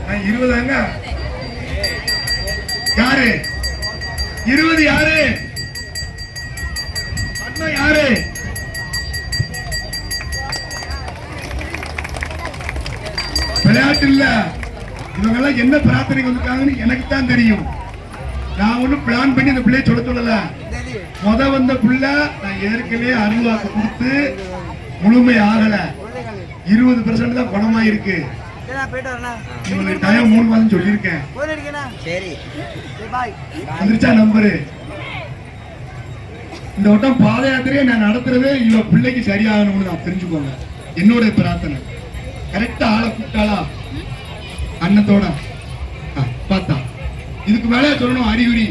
20 யாரு 20 யாரு யாரு விளையாட்டு இல்ல. இவங்க எல்லாம் என்ன பிரார்த்தனை வந்திருக்காங்கன்னு எனக்கு தான் தெரியும். நான் ஒன்னும் பிளான் பண்ணி இந்த பிள்ளைய சொல்லல. வந்த பிள்ளை நான் ஏற்கனவே அருள்வாக்கு கொடுத்து முழுமை ஆகல. 20% தான் குணமாயிருக்கு. இவங்களுக்கு டைம் 3 மாதம் சொல்லியிருக்கேன். வந்துருச்சா நம்பரு? இந்த வட்டம் பாத யாத்திரையை நான் நடத்துறதே இவ பிள்ளைக்கு சரியாகணும்னு நான் தெரிஞ்சுக்கோங்க. என்னோட பிரார்த்தனை. கரெக்டா ஆளை கூப்பிட்டாளா அன்னத்தோட பார்த்தா இதுக்கு மேல சொல்லணும் அறிகுறி.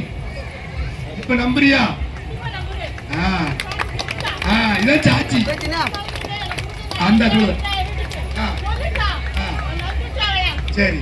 இப்ப நம்புறியா? இதான் சாச்சி அந்த சொல்லு. சரி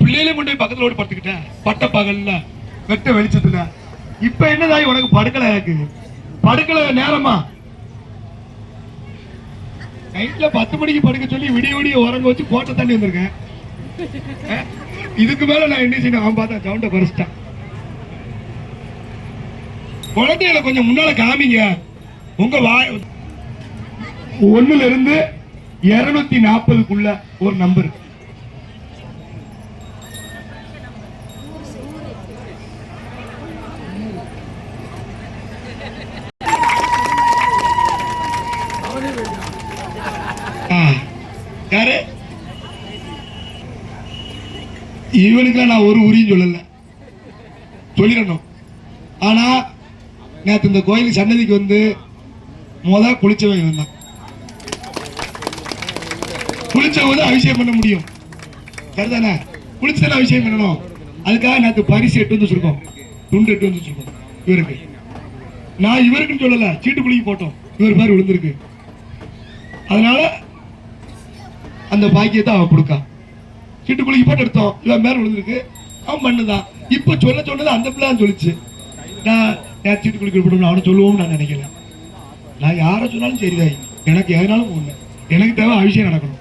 பிள்ளையில கொண்டு பக்கத்துல ஓடி படுத்துக்கிட்டேன். பட்ட பகல்ல வெட்ட வெளிச்சத்துல. இப்ப என்னதாய் உனக்கு படுக்கல? எனக்கு படுக்கல நேரமா நைட்ல 10 மணிக்கு படுக்க சொல்லி விடிய விடிய உறங்க வச்சு கோட்டை தண்ணி வந்திருக்கேன். இதுக்கு மேல நான் என்ன செய்யணும்? அவன் பார்த்தா சவுண்ட குறைச்சிட்டான். குழந்தைகளை கொஞ்சம் முன்னால காமிங்க. உங்க வாய் 1ல இருந்து 240க்குள்ள ஒரு நம்பர். யாரு இவனுக்கு நான் ஒரு உரியும் சொல்லல, சொல்லிடணும். ஆனா நேற்று இந்த கோயில் சன்னதிக்கு வந்து குளிச்சவன் வந்தான். குளிச்சவங்க அபிஷேகம் பண்ண முடியும், சரிதானே? குளிச்சுதானே அபிஷேகம் பண்ணணும். அதுக்காக நேற்று பரிசு 8 வந்து வச்சிருக்கோம், துண்டு 8 வந்து வச்சிருக்கோம் இவருக்கு. நான் இவருக்குன்னு சொல்லல, சீட்டு குளிக்கு போட்டோம். இவர் பேர் விழுந்திருக்கு. அதனால அந்த பாக்கியத்தை அவன் கொடுக்கா. சீட்டு குளிக்கு போட்டு எடுத்தோம், இவன் பேர் விழுந்திருக்கு. அவன் பண்ணுதான். இப்ப சொன்னது அந்த பிள்ளை தான் சொல்லிச்சு. நான் சீட்டு குளிக்க போட்டோம் அவனை சொல்லுவோம்னு நான் நினைக்கல. நான் யாரை சொன்னாலும் சரிதான், எனக்கு எதனாலும் ஒண்ணு. எனக்கு தேவை அபிஷேகம் நடக்கணும்.